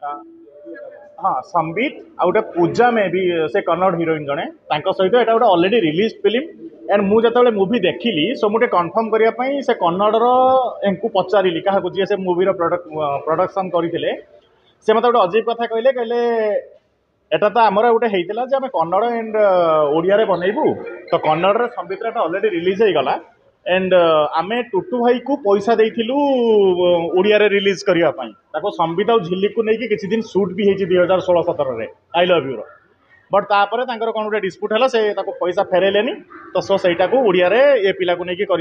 हाँ संबित आ गोटे पूजा में भी से कन्नड़ हिरोइन जड़े सहित एटा गोटे ऑलरेडी रिलीज फिल्म एंड मुझे जो मूवी देखिली सो मुझे कन्फर्म करने से कन्नड़ एंकु पचारि क्या जी से मूवी प्रोडक्शन करते से मत गोटे अजीब कथा कहले कहले एटा तो आमर गोटे होता जे आम कन्नड़ एंड ओडिया बनइबू तो कन्नड़ संबित ऑलरेडी रिलीज हो गला एंड आमे टुटू भाई को पैसा देइथिलु ओडिया रे रिलीज करने संबित और झिल्ली को लेकिन किसी दिन शूट भी होती 2016-17 रे आई लव यू बट तापर तांकर कौन गोटे डिस्प्यूट है से पैसा फेरेलेनी तो सो सहीटा को ओडिया रे ये पिला को लेकिन कर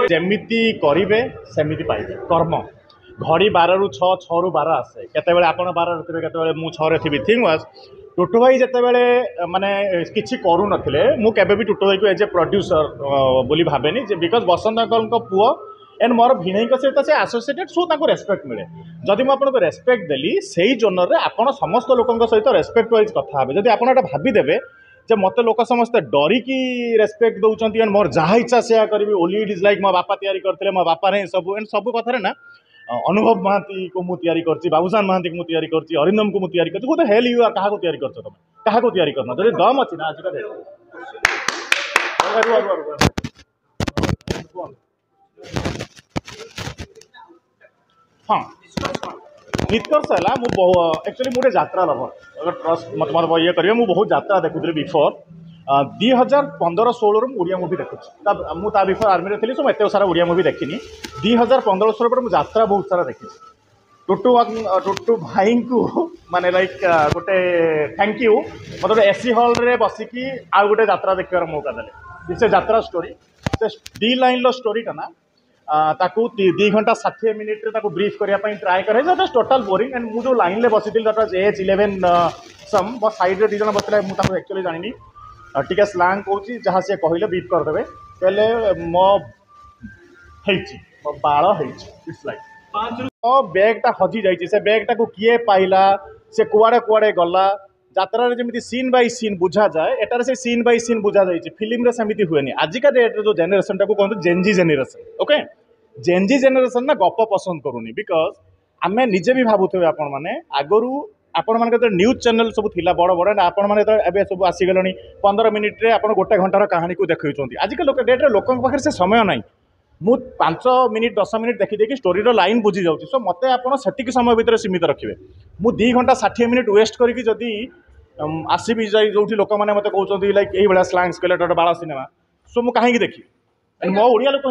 जमीती करेंगे सेमती पाइबे कर्म घड़ी 12 ରୁ 6 6 ରୁ 12 आसे केतेबेले आपण 12 रे थिबे केतेबेले मु 6 रे थिबी थिंग वाज टुटू भाई जेतेबेले माने किछि करू नथिले मु केबे भी टुटू भाई को एज ए प्रोड्यूसर बोली भाबेनी जे बिकॉज बसंत अंकल को पुओ एंड मोर भिणई को सहित से एसोसिएटेड सो ताको रेस्पेक्ट मिले जदि मु आपन को रेस्पेक्ट देली सेही जोनर रे आपण समस्त लोकन सहित रेस्पेक्ट वाइज कथा हाबे जदि आपण एटा भाबी देबे जे मते लोक समस्त डरी की रेस्पेक्ट दउचंती एंड मोर जहा इच्छा सेया करबी ओनली इट इज लाइक मो बापा तयारी करथिले मो बापा रे सब एंड सब कथा रे ना अनुभव महांती को मु तैयारी करछि बाबूसान महांती को मु तैयारी करछि अरिंदम को मु तैयारी करछि वो तो हेल यू आर कहा को तैयारी करछ तुम कहा को तैयारी करना जदि दम अछि ना आज का डेट हां निष्कर्ष है मु एक्चुअली मुझे यात्रा लवर अगर ट्रस्ट मत मत ये करिए मु बहुत यात्रा देखुଥିଲି बिफोर 2015-16 ओडिया मूवी देखुची मुझे बिफोर आर्मी थी सो एत सारा ओडिया मूवी देखनी 2015-16 मुझे यात्रा बहुत सारा देखी टुटू भाई को माने लाइक गोटे थैंक यू मतलब गोटे एसी हॉल रे बसिकी आउ गोटे यात्रा देखार मौका देले से यात्रा स्टोरी से डी लाइन लो स्टोरीटा ना ताकू 2 घंटा 60 मिनिट रे ताकू ब्रीफ करने ट्राए करे टोटाल बोरिंग एंड मुझे लाइन में बसी एज 11 सम बस साइड रे 2 जन बसला मुझे एक्चुअली जानी टिके स्लांग कहूँ जहाँ सी कहले बीप करदे कहले मो बाल इट्स लाइक मो बैगटा हजि जाइए से बैगटा को किए पाइला से कुआड़े कुआड़े गला यात्रा जमी सीन बाय सीन बुझा जाए एटार से सीन बाय सीन बुझा जाए फिल्म रे सेमती हुए आजिका डेट्रे जो जेनेरेशन टाक कहते Gen Z generation okay Gen Z generation ना गप पसंद करूनी बिकज आमे निजे भी भावुथे आपण मैंने आगरू आपण मान न्यूज चैनल सब थिला बड़ बड़ आपण मैंने एबे सब आसीगले 15 मिनिट रे आपण गोटे घंटार कहानी को देखुंत आजिका डेट्रे लोक पाखे से समय ना मु 5 मिनिट 10 मिनिट देखी देखी स्टोरी लाइन बुझी जाऊँ सो मत आप से समय भितर सीमित रखिए मु 2 घंटा 60 मिनिट वेस्ट करके जदि आसबि जो लोक मैंने मत कहते लाइक यही भाया स्लांग्स कहले बाल सिनेमा सो मु कहीं देखी मो ओडिया लोक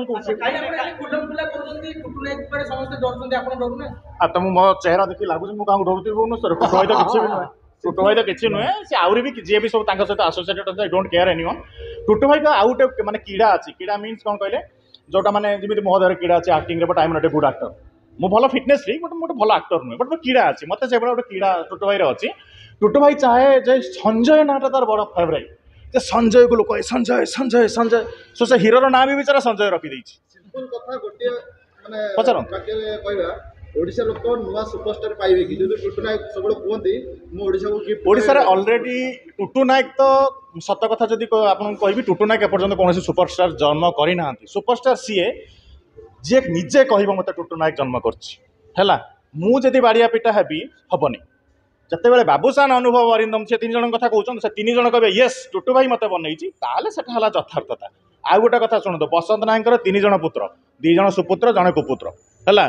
तुम मो चेहरा देखी लगुच मुझे डरुथी भुवनेश्वर टुटू भाई तो किसी भी नुहे टुटू भाई तो किसी नुहे सी आहरी भी जी भी सब सहित associated I don't care anyone टुटू भाई तो आउ गोटे माने कीड़ा अच्छी कीड़ा मीन्स कौन कहले जोटा मैंने जमी मो देह कीड़ा अच्छे acting but I am not a good actor मु भल फिटनेस फ्री बट गोटे भल एक्टर नुहे बट कीड़ा अच्छी मत से गोटे कीड़ा टुटू भाई अच्छी टुटू भाई चाहे जे संजय नाटा तार बड़ फेवरेट जे संजय को लोक संजय संजय संजय सो से हिरोर नाम भी बेचारा संजय रखी पचार ओडिशा लोक नुआ सुपरस्टार पाइबे कि जदि टुटू नायक सब कहते मु ओडिशा को गिफ्ट ओडिशा रे ऑलरेडी टुटू नायक तो सत कथा जदि आपन कहबी टुटू नायक एपर्यंत कौन सुपरस्टार जन्म करी नांती सुपरस्टार सीए जे निजे कहबो मते टुटू नायक जन्म करछि हैला मु जदि बाड़िया पिटा हेबी हबनी जतेबेले बाबूसान अनुभव अरिंदम से 3 जन कथा कहउछन से 3 जन कहबे यस टुटू भाई मते बनैछि ताले सेटा हला यथार्थता आ गोटे कथा सुनतो बसंत नायकर 3 जन पुत्र 2 जन सुपुत्र जने कुपुत्र हैला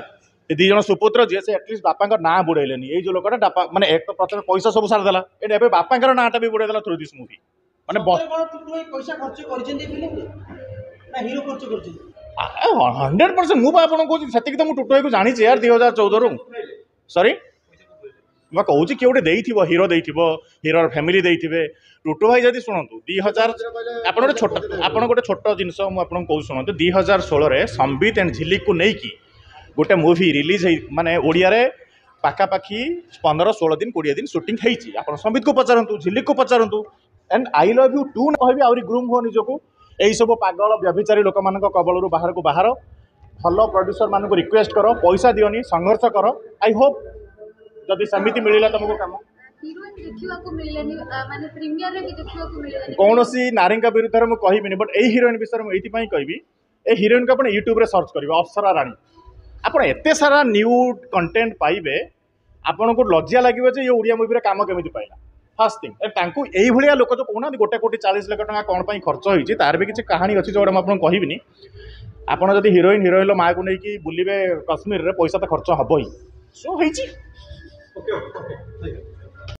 2 जन सुपुत्र जे से एटलिस्ट बापा ना बुड़ेलेनी ये जो लोकटा माने एक तो प्रथम पैसा सब सार देला एबे बापा नाटा भी बुड़े देला थ्रू दिस मूवी माने पैसा खर्च करछन फिल्म ना हीरो खर्च करछन 100% मु आपन कहूँ से तो टुटू भाई को जानी यार 2014 रु सॉरी मैं कहूँ कि गोटे देइथिबो हीरो देइथिबो हीरोर फैमिली देइथिबे टुटू भाई जदि शुणु 2000 आपन गोटे छोट जिनस मुझे कहूँ शुणु 2016 रे संबित एंड झिल्ली को लेकिन गोटे मूवी रिलीज माने ओडिया रे पाखापाखी 15-16 दिन 20 दिन शूटिंग होती आप संबित को पचारतु झिल्ली को पचारतु एंड आई लव यू 2 कहबी आहरी ग्रूम हो निजको यही सब पागल व्यभिचारी लोक मान कबल बाहर को बाहर भल प्रोड्यूसर मान रिक्वेस्ट कर पैसा दियोनी संघर्ष कर आई होप जदि समिति मिलला तुमको काम कौन सी नारी विरुद्ध में कहबी बट यही हिरोइन विषय में ये कहबी ए हिरोइन को आप यूट्यूब रे सर्च करेंगे अप्सरा राणी आप एते सारा न्यू कंटेंट पाइबे ଆପଣଙ୍କୁ ଲଜ୍ଜା ଲାଗିବ ଯେ ଇଏ ଓଡ଼ିଆ ମୁଭିରେ କାମ କେମିତି ପାଇଲା। ଫାର୍ଷ୍ଟ ଥିଙ୍ଗ ତାଙ୍କୁ ଏଇଭଳିଆ ଲୋକ ଯେଉଁ କହୁନାହାନ୍ତି 1,40,00,000 କ'ଣ ପାଇଁ ଖର୍ଚ୍ଚ ହେଇଛି ତାର ବି କିଛି କାହାଣୀ ଅଛି ଯେଉଁଟା ମୁଁ ଆପଣଙ୍କୁ କହିବିନି। ଆପଣ ଯଦି ହିରୋଇନ୍ର ମାଆକୁ ନେଇକି ବୁଲିବେ କାଶ୍ମୀରରେ ପଇସା ତ ଖର୍ଚ୍ଚ ହବ ହିଁ। ସୋ ହେଇଛି। ଓକେ।